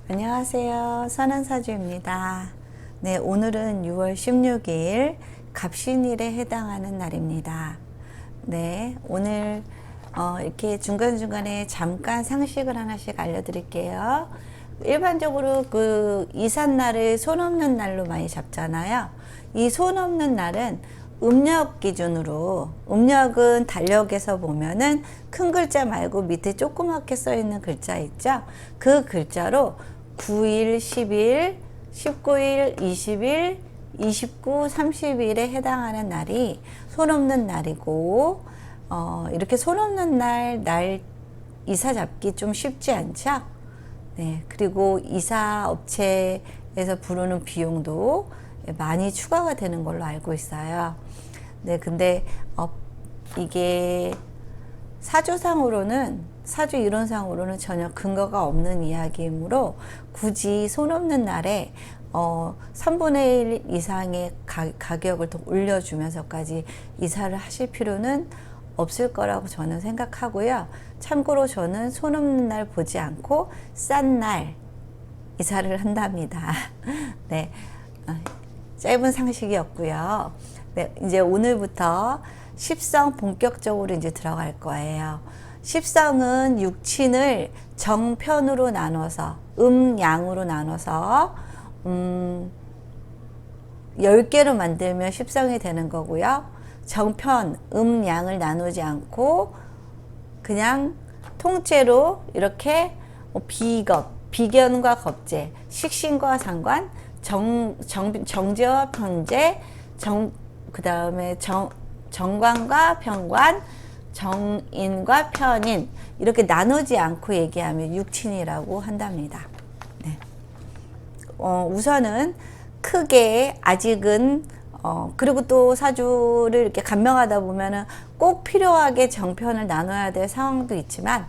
안녕하세요. 선한사주입니다. 네, 오늘은 6월 16일 갑신일에 해당하는 날입니다. 네, 오늘 이렇게 중간중간에 잠깐 상식을 하나씩 알려드릴게요. 일반적으로 그 이삿날을 손 없는 날로 많이 잡잖아요. 이 손 없는 날은 음력 기준으로, 음력은 달력에서 보면은 큰 글자 말고 밑에 조그맣게 써 있는 글자 있죠? 그 글자로 9일, 10일, 19일, 20일, 29, 30일에 해당하는 날이 손 없는 날이고, 이렇게 손 없는 날 이사 잡기 좀 쉽지 않죠? 네, 그리고 이사 업체에서 부르는 비용도 많이 추가가 되는 걸로 알고 있어요. 네, 근데 이게 사주 이론상으로는 전혀 근거가 없는 이야기이므로 굳이 손 없는 날에 3분의 1 이상의 가격을 더 올려주면서까지 이사를 하실 필요는 없을 거라고 저는 생각하고요. 참고로 저는 손 없는 날 보지 않고 싼 날 이사를 한답니다. 네, 짧은 상식이었고요. 네, 이제 오늘부터 십성 본격적으로 이제 들어갈 거예요. 십성은 육친을 정편으로 나눠서 양으로 나눠서 10개로 만들면 십성이 되는 거고요. 정편, 양을 나누지 않고 그냥 통째로 이렇게 비견과 겁재, 식신과 상관, 정제와 편제, 그 다음에 정관과 편관, 정인과 편인, 이렇게 나누지 않고 얘기하면 육친이라고 한답니다. 네. 우선은 크게 아직은 그리고 또 사주를 이렇게 간명하다 보면은 꼭 필요하게 정편을 나눠야 될 상황도 있지만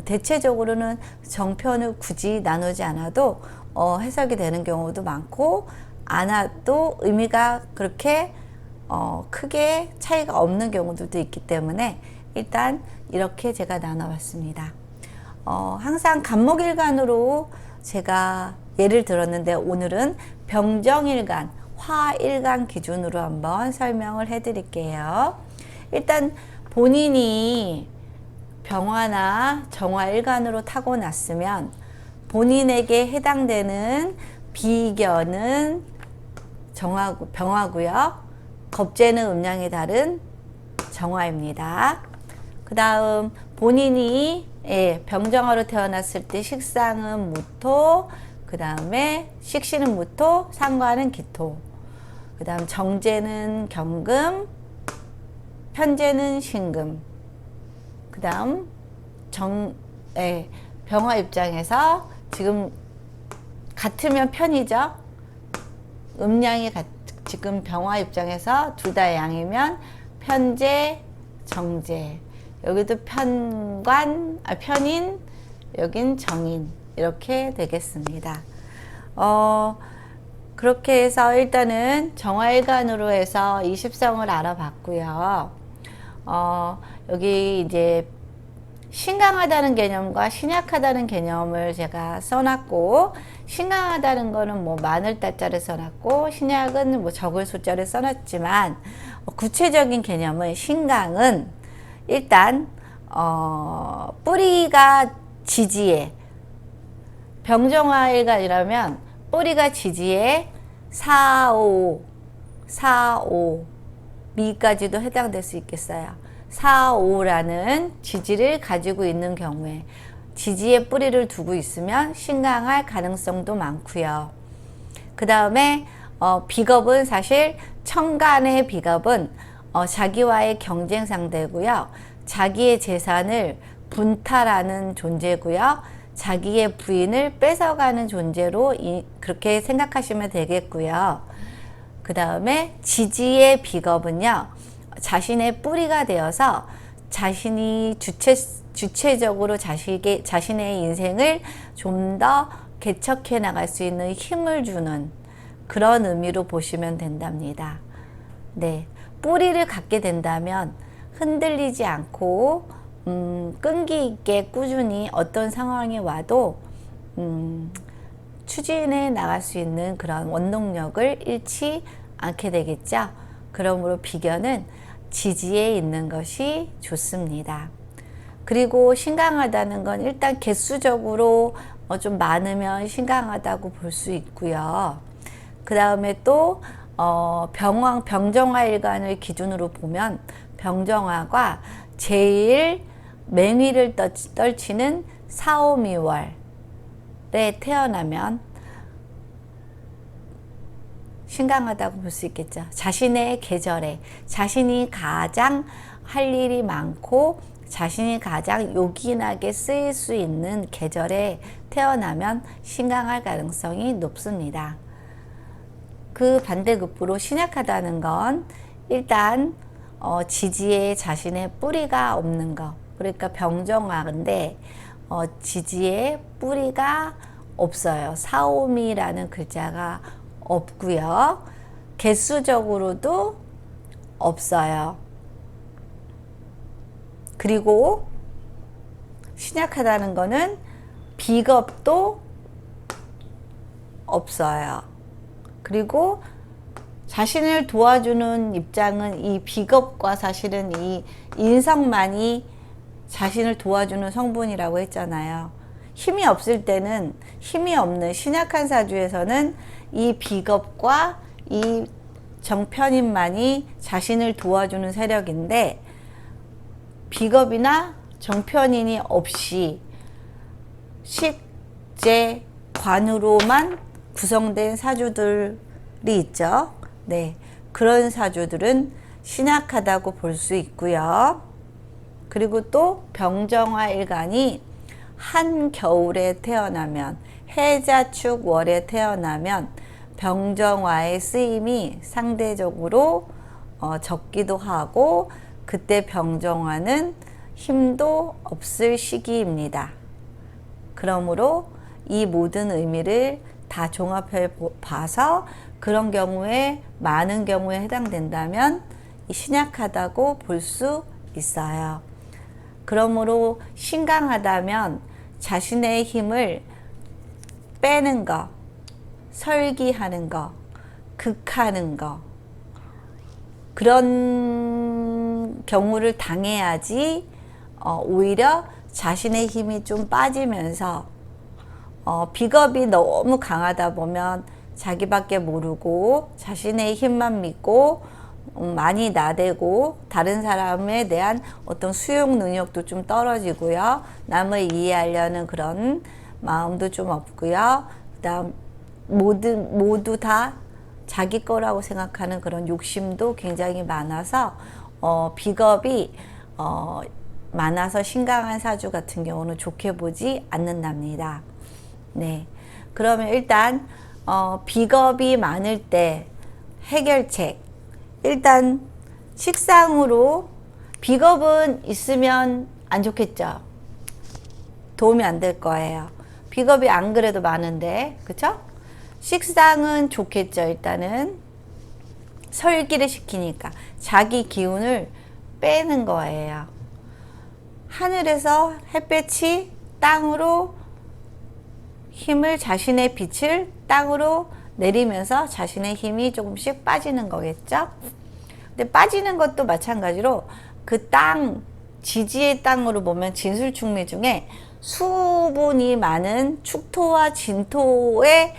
대체적으로는 정편을 굳이 나누지 않아도 해석이 되는 경우도 많고 않아도 의미가 그렇게 크게 차이가 없는 경우들도 있기 때문에 일단 이렇게 제가 나눠봤습니다. 항상 간목일간으로 제가 예를 들었는데 오늘은 병정일간, 화일간 기준으로 한번 설명을 해드릴게요. 일단 본인이 병화나 정화일간으로 타고났으면 본인에게 해당되는 비견은 병화고요. 겁재는 음양이 다른 정화입니다. 그 다음 본인이 병정화로 태어났을 때 식상은 무토, 그 다음에 식신은 무토, 상관은 기토, 그 다음 정제는 경금, 편제는 신금, 그 다음 병화 입장에서 지금 같으면 편이죠. 음양이 지금 병화 입장에서 둘 다 양이면 편제, 정제, 여기도 편인, 여긴 정인, 이렇게 되겠습니다. 그렇게 해서 일단은 정화일간으로 해서 20성을 알아봤고요. 여기 이제 신강하다는 개념과 신약하다는 개념을 제가 써놨고, 신강하다는 거는 뭐 많을 달자를 써놨고, 신약은 뭐 적을 숫자를 써놨지만, 구체적인 개념은 신강은 일단 뿌리가 지지에, 병정화일간이라면 뿌리가 지지에 4, 5 미까지도 해당될 수 있겠어요. 4, 5라는 지지를 가지고 있는 경우에 지지에 뿌리를 두고 있으면 신강할 가능성도 많고요. 그 다음에 비겁은 사실 천간의 비겁은 자기와의 경쟁 상대고요. 자기의 재산을 분탈하는 존재고요. 자기의 부인을 뺏어가는 존재로 그렇게 생각하시면 되겠고요. 그 다음에 지지의 비겁은요. 자신의 뿌리가 되어서 자신이 주체적으로 자신의 인생을 좀 더 개척해 나갈 수 있는 힘을 주는 그런 의미로 보시면 된답니다. 네, 뿌리를 갖게 된다면 흔들리지 않고 끈기 있게 꾸준히 어떤 상황이 와도 추진해 나갈 수 있는 그런 원동력을 잃지 않게 되겠죠. 그러므로 비견은 지지에 있는 것이 좋습니다. 그리고 신강하다는 건 일단 개수적으로 좀 많으면 신강하다고 볼 수 있고요. 그 다음에 또 병정화 일간을 기준으로 보면 병정화가 제일 맹위를 떨치는 사오미월에 태어나면 신강하다고 볼 수 있겠죠. 자신의 계절에 자신이 가장 할 일이 많고 자신이 가장 요긴하게 쓰일 수 있는 계절에 태어나면 신강할 가능성이 높습니다. 그 반대급부로 신약하다는 건 일단 지지에 자신의 뿌리가 없는 것, 그러니까 병정화인데 지지에 뿌리가 없어요. 사오미라는 글자가 없고요. 개수적으로도 없어요. 그리고 신약하다는 거는 비겁도 없어요. 그리고 자신을 도와주는 입장은 이 비겁과 사실은 이 인성만이 자신을 도와주는 성분이라고 했잖아요. 힘이 없을 때는, 힘이 없는 신약한 사주에서는 이 비겁과 이 정편인만이 자신을 도와주는 세력인데, 비겁이나 정편인이 없이 식재 관으로만 구성된 사주들이 있죠. 네, 그런 사주들은 신약하다고 볼 수 있고요. 그리고 또 병정화 일간이 한겨울에 태어나면, 해자축 월에 태어나면 병정화의 쓰임이 상대적으로 적기도 하고, 그때 병정화는 힘도 없을 시기입니다. 그러므로 이 모든 의미를 다 종합해 봐서 그런 경우에, 많은 경우에 해당된다면 신약하다고 볼 수 있어요. 그러므로 신강하다면 자신의 힘을 빼는 거, 설기하는 거, 극하는 거, 그런 경우를 당해야지 오히려 자신의 힘이 좀 빠지면서 비겁이 너무 강하다 보면 자기밖에 모르고 자신의 힘만 믿고 많이 나대고 다른 사람에 대한 어떤 수용 능력도 좀 떨어지고요. 남을 이해하려는 그런 마음도 좀 없고요. 그다음 모두 다 자기 거라고 생각하는 그런 욕심도 굉장히 많아서 비겁이 많아서 신강한 사주 같은 경우는 좋게 보지 않는답니다. 네, 그러면 일단 비겁이 많을 때 해결책, 일단 식상으로, 비겁은 있으면 안 좋겠죠. 도움이 안 될 거예요. 비겁이 안 그래도 많은데, 그쵸? 식상은 좋겠죠. 일단은 설기를 시키니까 자기 기운을 빼는 거예요. 하늘에서 햇볕이 땅으로 힘을, 자신의 빛을 땅으로 내리면서 자신의 힘이 조금씩 빠지는 거겠죠. 근데 빠지는 것도 마찬가지로 그 땅, 지지의 땅으로 보면 진술충미 중에 수분이 많은 축토와 진토의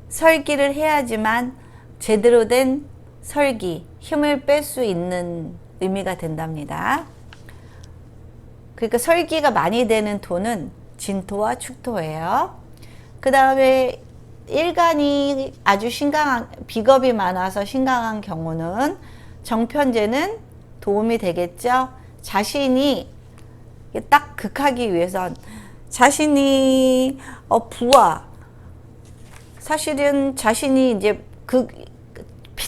설기를 해야지만 제대로 된 설기, 힘을 뺄 수 있는 의미가 된답니다. 그러니까 설기가 많이 되는 토는 진토와 축토예요. 그 다음에 일간이 아주 신강한, 비겁이 많아서 신강한 경우는 정편제는 도움이 되겠죠. 자신이 딱 극하기 위해선 자신이 부와, 사실은 자신이 이제 그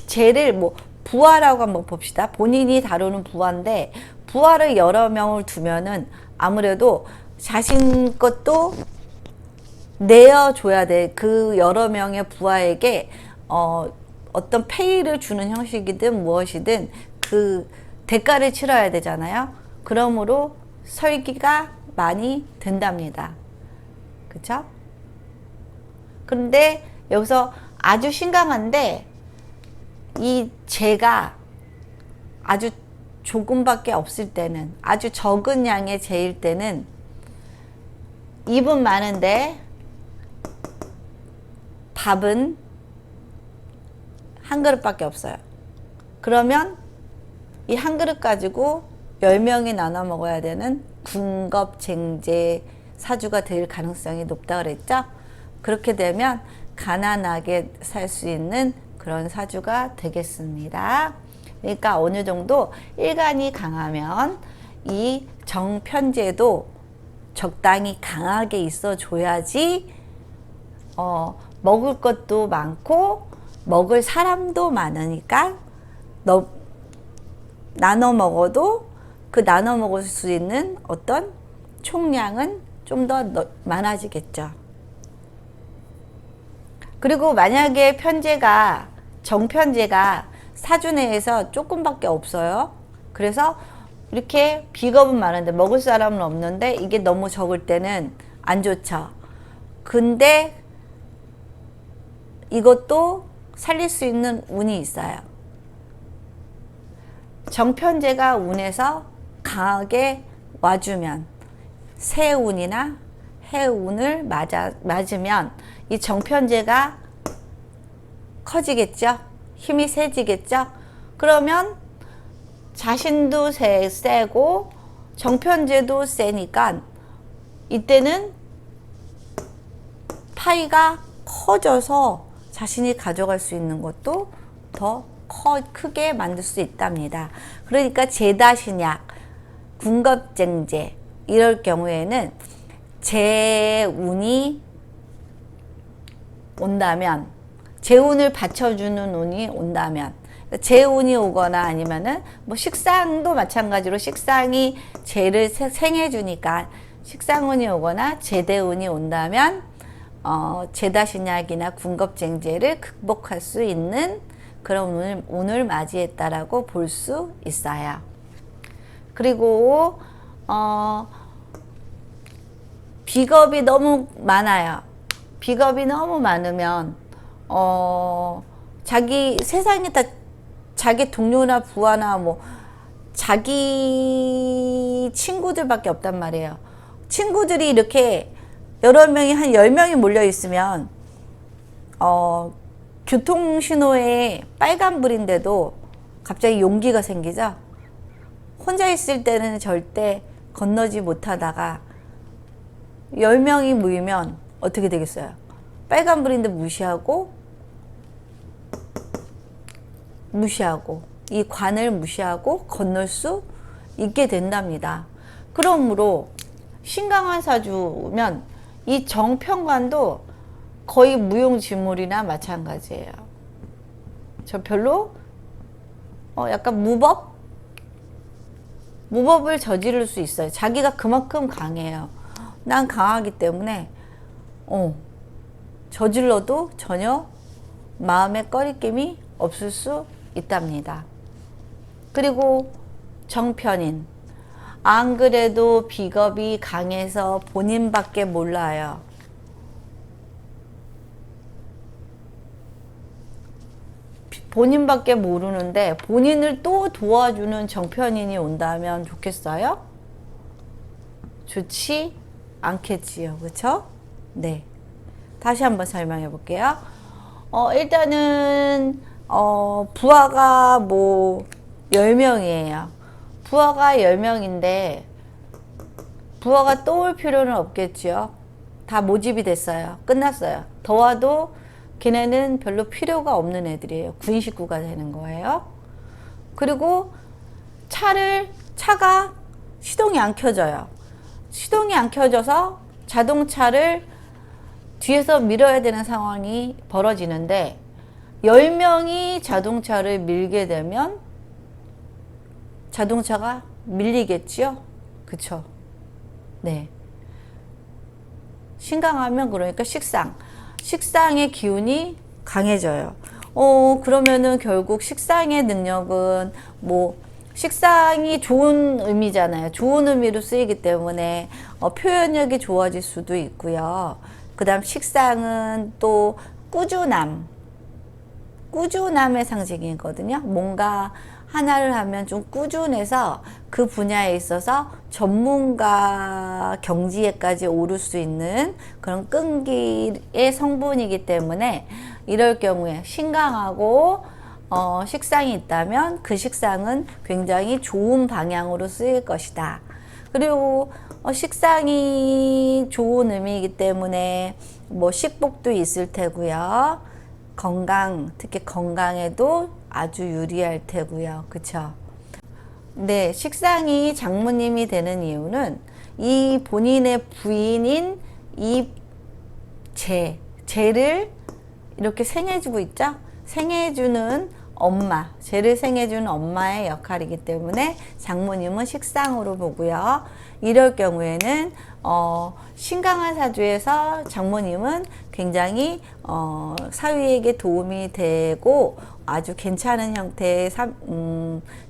죄를 뭐 부하라고 한번 봅시다. 본인이 다루는 부하인데 부하를 여러 명을 두면은 아무래도 자신 것도 내어줘야 돼. 그 여러 명의 부하에게 어떤 페이를 주는 형식이든 무엇이든 그 대가를 치러야 되잖아요. 그러므로 설기가 많이 된답니다. 그쵸? 그런데 여기서 아주 신강한데 이 재가 아주 조금밖에 없을 때는, 아주 적은 양의 재일 때는 입은 많은데 밥은 한 그릇밖에 없어요. 그러면 이 한 그릇 가지고 10명이 나눠 먹어야 되는 군겁쟁제 사주가 될 가능성이 높다 그랬죠. 그렇게 되면 가난하게 살 수 있는 그런 사주가 되겠습니다. 그러니까 어느 정도 일간이 강하면 이 정편제도 적당히 강하게 있어 줘야지 먹을 것도 많고 먹을 사람도 많으니까 나눠 먹어도 그 나눠 먹을 수 있는 어떤 총량은 좀 더 많아지겠죠. 그리고 만약에 정편제가 사주 내에서 조금밖에 없어요. 그래서 이렇게 비겁은 많은데 먹을 사람은 없는데 이게 너무 적을 때는 안 좋죠. 근데 이것도 살릴 수 있는 운이 있어요. 정편제가 운에서 강하게 와주면, 새운이나 해운을 맞으면 이 정편제가 커지겠죠. 힘이 세지겠죠. 그러면 자신도 세고 정편제도 세니까 이때는 파이가 커져서 자신이 가져갈 수 있는 것도 더 크게 만들 수 있답니다. 그러니까 제다신약, 군겁쟁제 이럴 경우에는 재운이 온다면, 재운을 받쳐주는 운이 온다면, 재운이 오거나 아니면은 뭐 식상도 마찬가지로 식상이 재를 생해주니까 식상운이 오거나 제대운이 온다면 제다신약이나 군겁쟁제를 극복할 수 있는 그런 운을 맞이했다라고 볼 수 있어요. 그리고 비겁이 너무 많아요. 비겁이 너무 많으면 세상에 다 자기 동료나 부하나 뭐 자기 친구들밖에 없단 말이에요. 친구들이 이렇게 여러 명이 한 10명이 몰려 있으면 교통신호에 빨간불인데도 갑자기 용기가 생기죠. 혼자 있을 때는 절대 건너지 못하다가 10명이 모이면 어떻게 되겠어요? 빨간불인데 무시하고 이 관을 무시하고 건널 수 있게 된답니다. 그러므로 신강한 사주면 이 정편관도 거의 무용지물이나 마찬가지예요. 저 별로 약간 무법을 저지를 수 있어요. 자기가 그만큼 강해요. 난 강하기 때문에 저질러도 전혀 마음에 꺼리낌이 없을 수 있답니다. 그리고 정편인, 안 그래도 비겁이 강해서 본인밖에 몰라요. 본인밖에 모르는데 본인을 또 도와주는 정편인이 온다면 좋겠어요? 좋지 않겠지요. 그쵸? 네. 다시 한번 설명해 볼게요. 일단은 부하가 뭐 10명이에요. 부하가 10명인데 부하가 또 올 필요는 없겠죠. 다 모집이 됐어요. 끝났어요. 더 와도 걔네는 별로 필요가 없는 애들이에요. 군 식구가 되는 거예요. 그리고 차가 시동이 안 켜져요. 시동이 안 켜져서 자동차를 뒤에서 밀어야 되는 상황이 벌어지는데 10명이 자동차를 밀게 되면 자동차가 밀리겠지요? 그쵸? 네. 신강하면 그러니까 식상의 기운이 강해져요. 그러면은 결국 식상의 능력은 식상이 좋은 의미잖아요. 좋은 의미로 쓰이기 때문에 표현력이 좋아질 수도 있고요. 그 다음 식상은 또 꾸준함의 상징이거든요. 뭔가 하나를 하면 좀 꾸준해서 그 분야에 있어서 전문가 경지에까지 오를 수 있는 그런 끈기의 성분이기 때문에 이럴 경우에 신강하고 식상이 있다면 그 식상은 굉장히 좋은 방향으로 쓰일 것이다. 그리고 식상이 좋은 의미이기 때문에 뭐 식복도 있을 테고요. 건강, 특히 건강에도 아주 유리할 테고요. 그쵸? 네, 식상이 장모님이 되는 이유는 이 본인의 부인인 이 쟤를 이렇게 생해주고 있죠? 생해주는 엄마, 쟤를 생해주는 엄마의 역할이기 때문에 장모님은 식상으로 보고요. 이럴 경우에는 신강한 사주에서 장모님은 굉장히 사위에게 도움이 되고 아주 괜찮은 형태의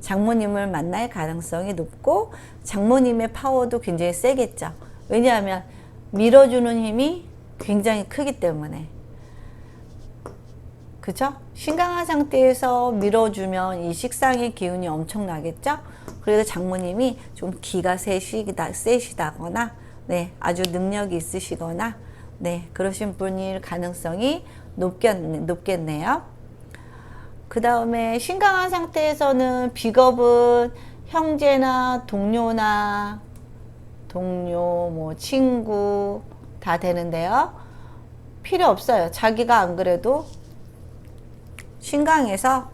장모님을 만날 가능성이 높고 장모님의 파워도 굉장히 세겠죠. 왜냐하면 밀어주는 힘이 굉장히 크기 때문에. 그죠? 신강한 상태에서 밀어주면 이 식상의 기운이 엄청나겠죠? 그래서 장모님이 좀 기가 세시다거나, 네, 아주 능력이 있으시거나, 네, 그러신 분일 가능성이 높겠네요. 그 다음에 신강한 상태에서는 비겁은 형제나 동료, 뭐, 친구 다 되는데요. 필요 없어요. 자기가 안 그래도 신강해서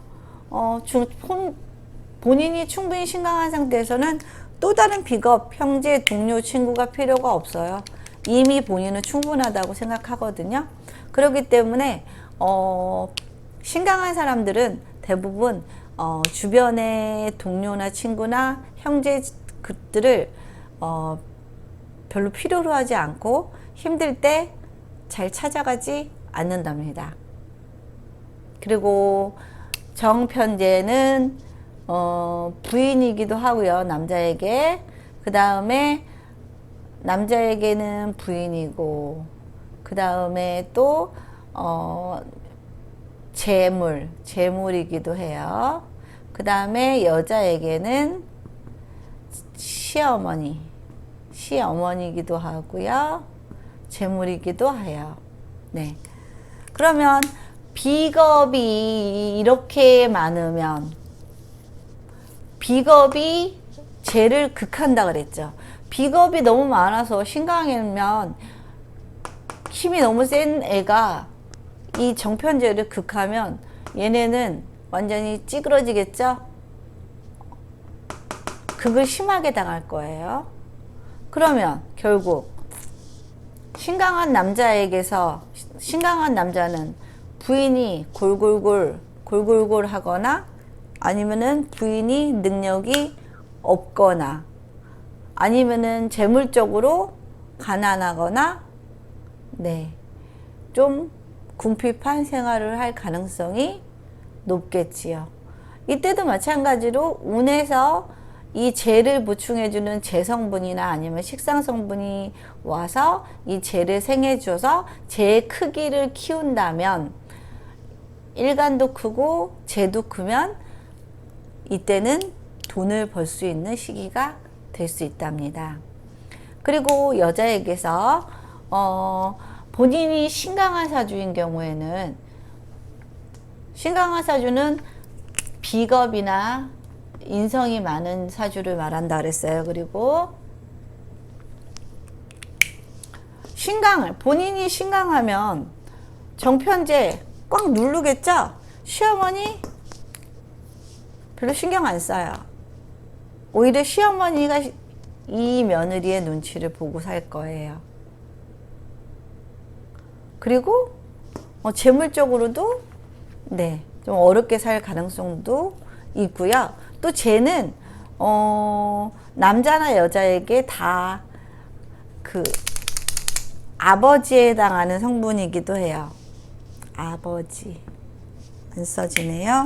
본인이 충분히 신강한 상태에서는 또 다른 비겁, 형제, 동료, 친구가 필요가 없어요. 이미 본인은 충분하다고 생각하거든요. 그렇기 때문에 신강한 사람들은 대부분 주변의 동료나 친구나 형제들을 별로 필요로 하지 않고 힘들 때 잘 찾아가지 않는답니다. 그리고 정편제는 부인이기도 하고요. 남자에게. 그 다음에 남자에게는 부인이고 그 다음에 또 재물이기도 해요. 그 다음에 여자에게는 시어머니이기도 하고요. 재물이기도 해요. 네. 그러면 비겁이 이렇게 많으면 비겁이 죄를 극한다 그랬죠. 비겁이 너무 많아서 신강이면 힘이 너무 센 애가 이 정편죄를 극하면 얘네는 완전히 찌그러지겠죠. 극을 심하게 당할 거예요. 그러면 결국 신강한 남자는 부인이 골골골 하거나 아니면은 부인이 능력이 없거나 아니면은 재물적으로 가난하거나 네, 좀 궁핍한 생활을 할 가능성이 높겠지요. 이때도 마찬가지로 운에서 이 재를 보충해주는 재성분이나 아니면 식상성분이 와서 이 재를 생해줘서 재의 크기를 키운다면 일간도 크고 재도 크면 이때는 돈을 벌 수 있는 시기가 될 수 있답니다. 그리고 여자에게서 본인이 신강한 사주인 경우에는 신강한 사주는 비겁이나 인성이 많은 사주를 말한다 그랬어요. 그리고 본인이 신강하면 정편제 꽉 누르겠죠? 시어머니 별로 신경 안 써요. 오히려 시어머니가 이 며느리의 눈치를 보고 살 거예요. 그리고 재물적으로도 네, 좀 어렵게 살 가능성도 있고요. 또 쟤는 남자나 여자에게 다 그 아버지에 해당하는 성분이기도 해요. 아버지 안 써지네요.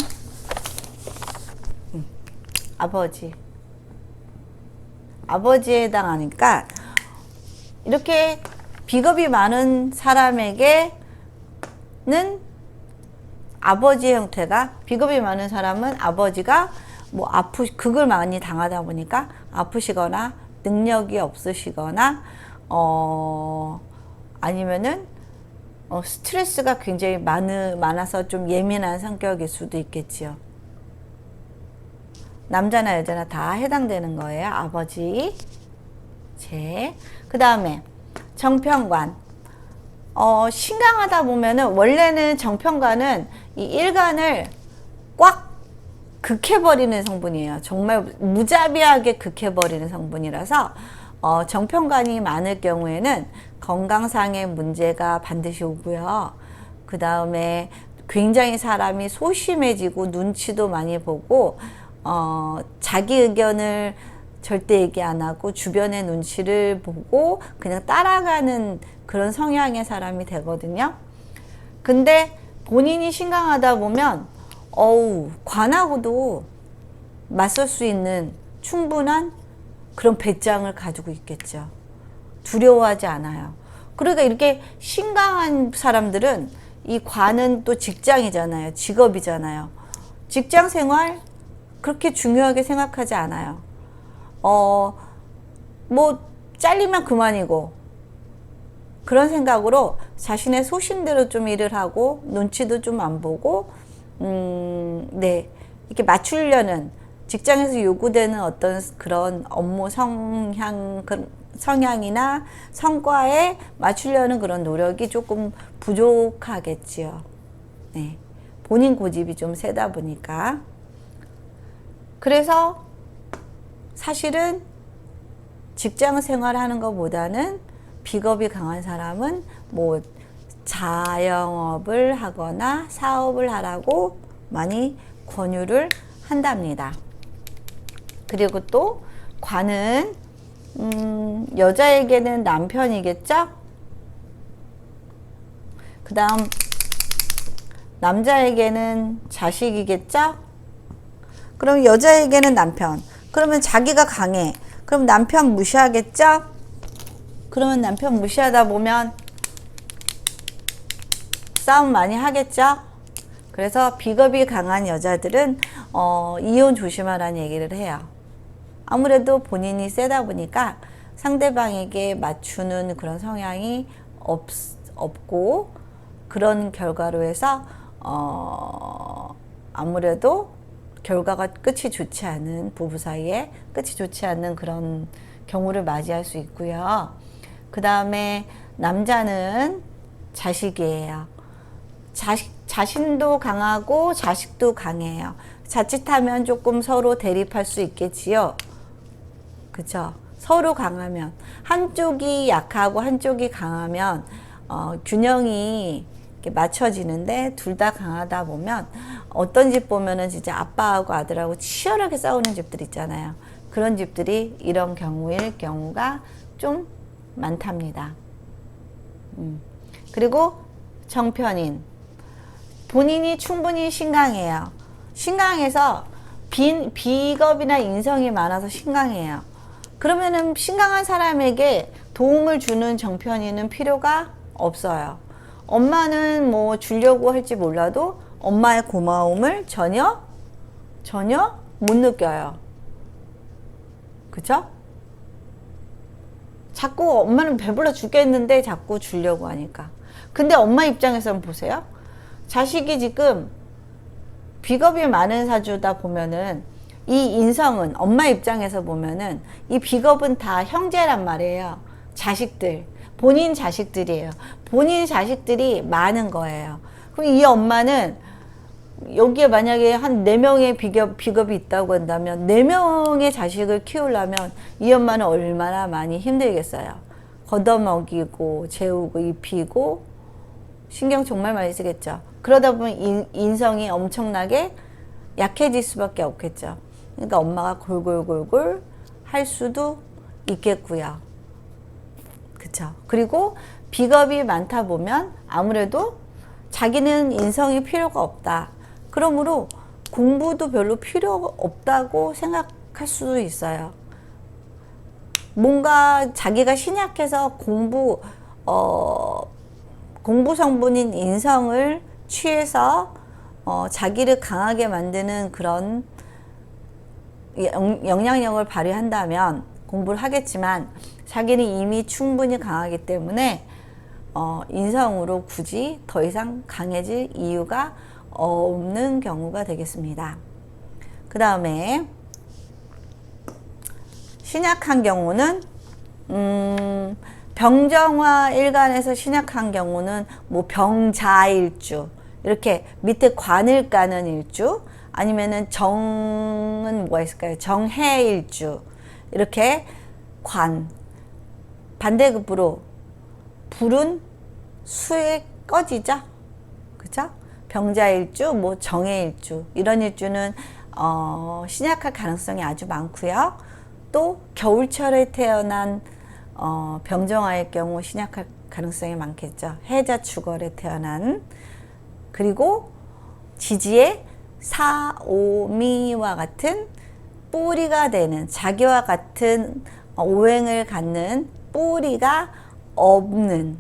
아버지에 해당하니까 이렇게 비겁이 많은 사람에게는 아버지의 형태가, 비겁이 많은 사람은 아버지가 뭐 극을 많이 당하다 보니까 아프시거나 능력이 없으시거나 아니면은 스트레스가 굉장히 많아서 좀 예민한 성격일 수도 있겠지요. 남자나 여자나 다 해당되는 거예요. 아버지. 그 다음에 정편관. 신강하다 보면은, 원래는 정편관은 이 일간을 꽉 극해버리는 성분이에요. 정말 무자비하게 극해버리는 성분이라서 정편관이 많을 경우에는 건강상의 문제가 반드시 오고요. 그 다음에 굉장히 사람이 소심해지고 눈치도 많이 보고 자기 의견을 절대 얘기 안 하고 주변의 눈치를 보고 그냥 따라가는 그런 성향의 사람이 되거든요. 근데 본인이 신강하다 보면 관하고도 맞설 수 있는 충분한 그런 배짱을 가지고 있겠죠. 두려워하지 않아요. 그러니까 이렇게 신강한 사람들은, 이 관은 또 직장이잖아요. 직업이잖아요. 직장 생활 그렇게 중요하게 생각하지 않아요. 뭐 잘리면 그만이고, 그런 생각으로 자신의 소신대로 좀 일을 하고 눈치도 좀 안 보고 이렇게 맞추려는, 직장에서 요구되는 어떤 그런 업무 성향이나 성과에 맞추려는 그런 노력이 조금 부족하겠지요. 네. 본인 고집이 좀 세다 보니까. 그래서 사실은 직장 생활하는 것보다는 비겁이 강한 사람은 뭐 자영업을 하거나 사업을 하라고 많이 권유를 한답니다. 그리고 또 관은 여자에게는 남편이겠죠? 그 다음 남자에게는 자식이겠죠? 그럼 여자에게는 남편. 그러면 자기가 강해. 그럼 남편 무시하겠죠? 그러면 남편 무시하다 보면 싸움 많이 하겠죠? 그래서 비겁이 강한 여자들은 이혼 조심하라는 얘기를 해요. 아무래도 본인이 세다 보니까 상대방에게 맞추는 그런 성향이 없고, 그런 결과로 해서 아무래도 결과가 끝이 좋지 않은, 부부 사이에 끝이 좋지 않는 그런 경우를 맞이할 수 있고요. 그 다음에 남자는 자식이에요. 자신도 강하고 자식도 강해요. 자칫하면 조금 서로 대립할 수 있겠지요. 그쵸? 서로 강하면, 한쪽이 약하고 한쪽이 강하면 균형이 이렇게 맞춰지는데, 둘 다 강하다 보면 어떤 집 보면은 진짜 아빠하고 아들하고 치열하게 싸우는 집들 있잖아요. 그런 집들이 이런 경우일 경우가 좀 많답니다. 그리고 정편인. 본인이 충분히 신강해요. 신강해서 비겁이나 인성이 많아서 신강해요. 그러면은 신강한 사람에게 도움을 주는 정편인은 필요가 없어요. 엄마는 뭐 주려고 할지 몰라도 엄마의 고마움을 전혀 못 느껴요. 그쵸? 자꾸 엄마는 배불러 죽겠는데 자꾸 주려고 하니까. 근데 엄마 입장에서는 보세요. 자식이 지금 비겁이 많은 사주다 보면은, 이 인성은, 엄마 입장에서 보면은 이 비겁은 다 형제란 말이에요. 자식들, 본인 자식들이에요. 본인 자식들이 많은 거예요. 그럼 이 엄마는 여기에 만약에 한 4명의 비겁이 있다고 한다면 4명의 자식을 키우려면 이 엄마는 얼마나 많이 힘들겠어요. 걷어먹이고 재우고 입히고 신경 정말 많이 쓰겠죠. 그러다 보면 인성이 엄청나게 약해질 수밖에 없겠죠. 그러니까 엄마가 골골골골 할 수도 있겠고요. 그쵸? 그리고 비겁이 많다 보면 아무래도 자기는 인성이 필요가 없다. 그러므로 공부도 별로 필요 없다고 생각할 수도 있어요. 뭔가 자기가 신약해서 공부 공부 성분인 인성을 취해서 자기를 강하게 만드는 그런 영향력을 발휘한다면 공부를 하겠지만, 자기는 이미 충분히 강하기 때문에 인성으로 굳이 더 이상 강해질 이유가 없는 경우가 되겠습니다. 그 다음에 신약한 경우는 병정화 일간에서 신약한 경우는 뭐 병자일주, 이렇게 밑에 관을 까는 일주, 아니면은 정은 뭐가 있을까요? 정해일주, 이렇게 관, 반대급부로 불은 수에 꺼지죠. 그죠? 병자일주, 뭐 정해일주, 이런 일주는 신약할 가능성이 아주 많고요. 또 겨울철에 태어난 병정화일 경우 신약할 가능성이 많겠죠. 해자축월에 태어난, 그리고 지지의 사오미와 같은 뿌리가 되는, 자기와 같은 오행을 갖는 뿌리가 없는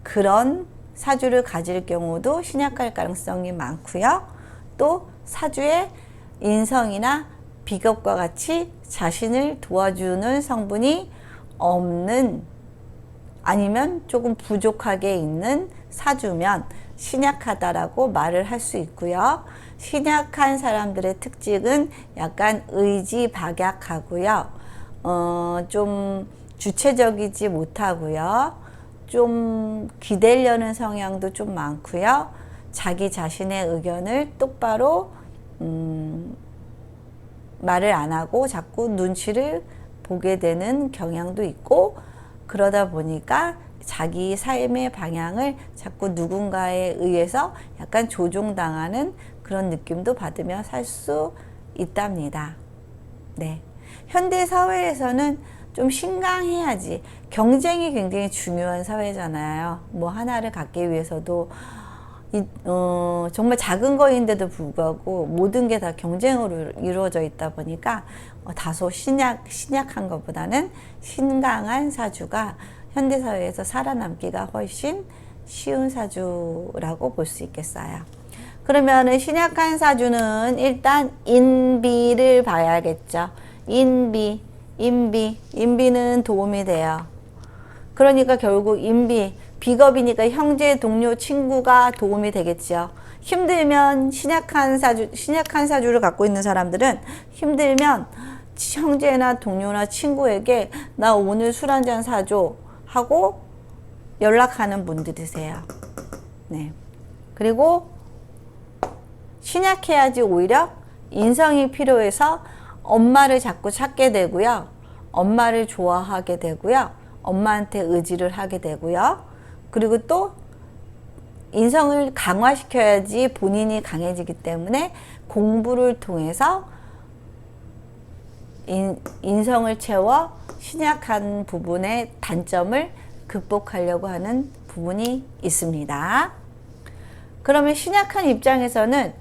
그런 사주를 가질 경우도 신약할 가능성이 많고요. 또 사주의 인성이나 비겁과 같이 자신을 도와주는 성분이 없는, 아니면 조금 부족하게 있는 사주면 신약하다라고 말을 할 수 있고요. 신약한 사람들의 특징은 약간 의지박약하고요. 좀 주체적이지 못하고요. 좀 기대려는 성향도 좀 많고요. 자기 자신의 의견을 똑바로 말을 안 하고 자꾸 눈치를 보게 되는 경향도 있고, 그러다 보니까 자기 삶의 방향을 자꾸 누군가에 의해서 약간 조종당하는 그런 느낌도 받으며 살 수 있답니다. 네. 현대 사회에서는 좀 신강해야지, 경쟁이 굉장히 중요한 사회잖아요. 뭐 하나를 갖기 위해서도 정말 작은 거인데도 불구하고 모든 게 다 경쟁으로 이루어져 있다 보니까 다소 신약한 것보다는 신강한 사주가 현대사회에서 살아남기가 훨씬 쉬운 사주라고 볼 수 있겠어요. 그러면은 신약한 사주는 일단 인비를 봐야겠죠. 인비는 도움이 돼요. 그러니까 결국 비겁이니까 형제, 동료, 친구가 도움이 되겠죠. 힘들면 신약한 사주를 갖고 있는 사람들은 힘들면 형제나 동료나 친구에게 나 오늘 술 한잔 사줘 하고 연락하는 분들이세요. 네. 그리고 신약해야지 오히려 인성이 필요해서 엄마를 자꾸 찾게 되고요. 엄마를 좋아하게 되고요. 엄마한테 의지를 하게 되고요. 그리고 또 인성을 강화시켜야지 본인이 강해지기 때문에 공부를 통해서 인성을 채워 신약한 부분의 단점을 극복하려고 하는 부분이 있습니다. 그러면 신약한 입장에서는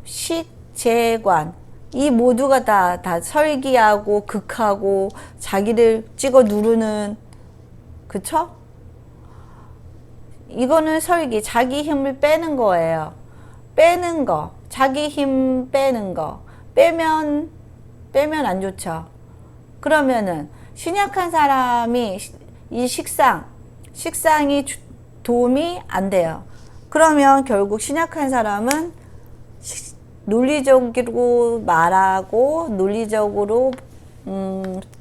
식재관, 이 모두가 다 설기하고 극하고 자기를 찍어 누르는, 그쵸? 이거는 설기, 자기 힘을 빼는 거예요. 빼는 거, 자기 힘 빼는 거. 빼면 안 좋죠. 그러면은 신약한 사람이 이 식상이 도움이 안 돼요. 그러면 결국 신약한 사람은 논리적으로 말하고 논리적으로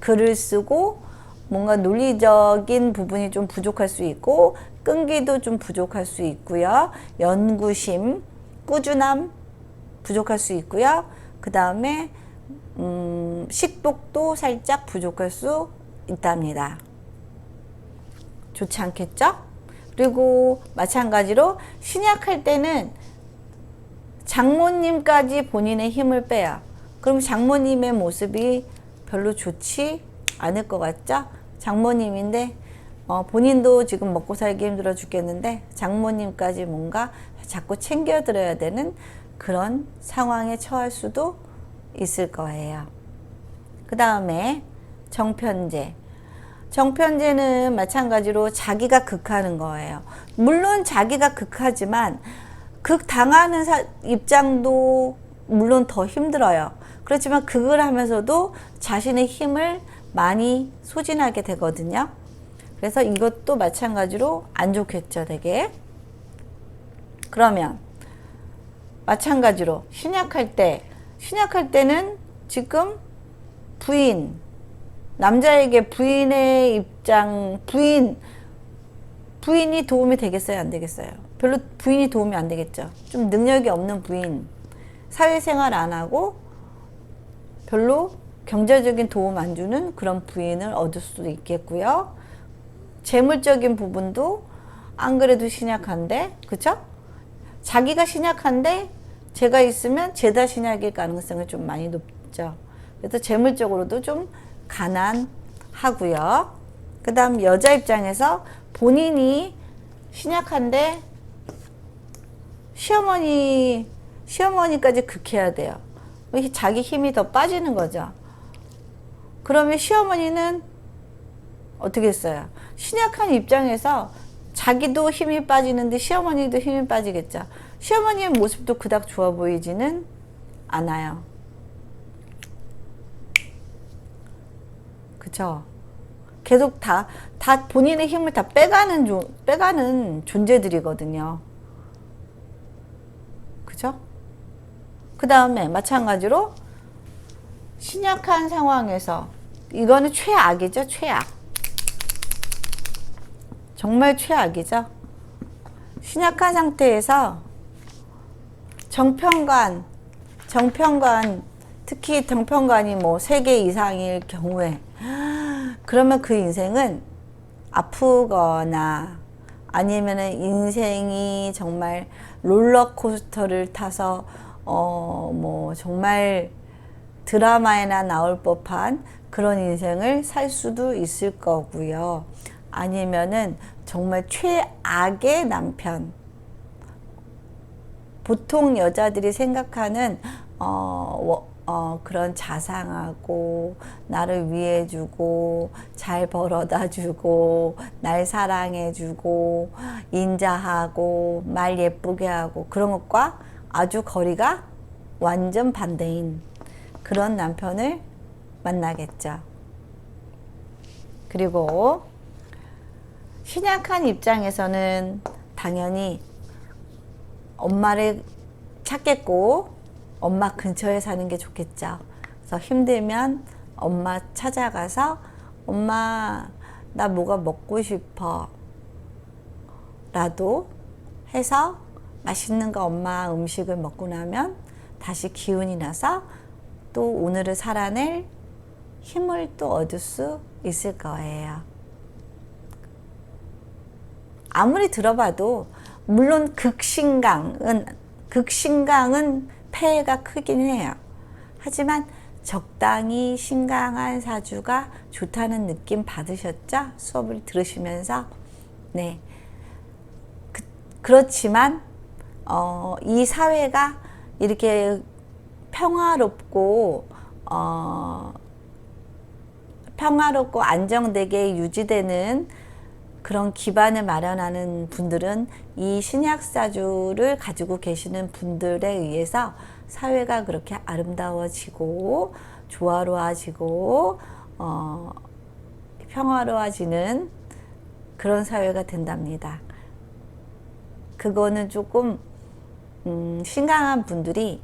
글을 쓰고 뭔가 논리적인 부분이 좀 부족할 수 있고 끈기도 좀 부족할 수 있고요. 연구심, 꾸준함 부족할 수 있고요. 그 다음에 식독도 살짝 부족할 수 있답니다. 좋지 않겠죠? 그리고 마찬가지로 신약할 때는 장모님까지 본인의 힘을 빼요. 그럼 장모님의 모습이 별로 좋지 않을 것 같죠? 장모님인데 본인도 지금 먹고 살기 힘들어 죽겠는데 장모님까지 뭔가 자꾸 챙겨드려야 되는 그런 상황에 처할 수도 있을 거예요. 그 다음에 정편제. 정편제는 마찬가지로 자기가 극하는 거예요. 물론 자기가 극하지만 극당하는 입장도 물론 더 힘들어요. 그렇지만 극을 하면서도 자신의 힘을 많이 소진하게 되거든요. 그래서 이것도 마찬가지로 안 좋겠죠, 되게. 그러면 마찬가지로 신약할 때는 지금 남자에게 부인의 입장, 부인이 도움이 되겠어요, 안 되겠어요? 별로 부인이 도움이 안 되겠죠. 좀 능력이 없는 부인, 사회생활 안 하고 별로 경제적인 도움 안 주는 그런 부인을 얻을 수도 있겠고요. 재물적인 부분도 안 그래도 신약한데, 그쵸? 자기가 신약한데 제가 있으면 죄다 신약일 가능성이 좀 많이 높죠. 그래서 재물적으로도 좀 가난하고요. 그 다음 여자 입장에서 본인이 신약한데 시어머니까지 극해야 돼요. 자기 힘이 더 빠지는 거죠. 그러면 시어머니는 어떻게 했어요? 신약한 입장에서 자기도 힘이 빠지는데 시어머니도 힘이 빠지겠죠. 시어머니의 모습도 그닥 좋아 보이지는 않아요. 그쵸? 계속 다 본인의 힘을 다 빼가는 존재들이거든요. 그죠? 그 다음에 마찬가지로 신약한 상황에서 이거는 최악이죠, 최악. 정말 최악이죠. 신약한 상태에서 정편관, 특히 정편관이 뭐 3개 이상일 경우에 그러면 그 인생은 아프거나 아니면은 인생이 정말 롤러코스터를 타서 뭐 정말 드라마에나 나올 법한 그런 인생을 살 수도 있을 거고요. 아니면은 정말 최악의 남편. 보통 여자들이 생각하는 그런 자상하고 나를 위해주고 잘 벌어다주고 날 사랑해주고 인자하고 말 예쁘게 하고 그런 것과 아주 거리가 완전 반대인 그런 남편을 만나겠죠. 그리고 신약한 입장에서는 당연히 엄마를 찾겠고 엄마 근처에 사는 게 좋겠죠. 그래서 힘들면 엄마 찾아가서 엄마 나 뭐가 먹고 싶어 라도 해서 맛있는 거 엄마 음식을 먹고 나면 다시 기운이 나서 또 오늘을 살아낼 힘을 또 얻을 수 있을 거예요. 아무리 들어봐도 물론 극신강은 폐해가 크긴 해요. 하지만 적당히 신강한 사주가 좋다는 느낌 받으셨죠? 수업을 들으시면서. 네. 그렇지만 이 사회가 이렇게 평화롭고 안정되게 유지되는 그런 기반을 마련하는 분들은 이 신약사주를 가지고 계시는 분들에 의해서 사회가 그렇게 아름다워지고 조화로워지고 평화로워지는 그런 사회가 된답니다. 그거는 조금 신강한 분들이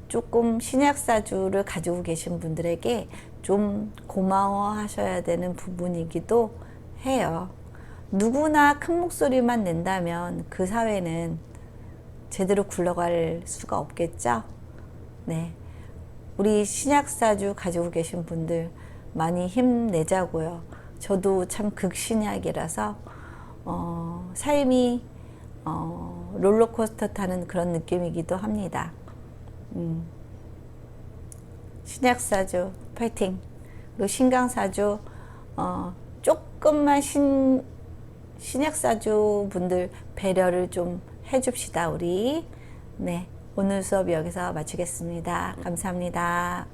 조금 신약사주를 가지고 계신 분들에게 좀 고마워하셔야 되는 부분이기도 해요. 누구나 큰 목소리만 낸다면 그 사회는 제대로 굴러갈 수가 없겠죠? 네. 우리 신약사주 가지고 계신 분들 많이 힘내자고요. 저도 참 극신약이라서 삶이 롤러코스터 타는 그런 느낌이기도 합니다. 신약사주 파이팅! 그리고 신강사주 조금만 신약사주 분들 배려를 좀 해줍시다 우리. 네, 오늘 수업 여기서 마치겠습니다. 감사합니다.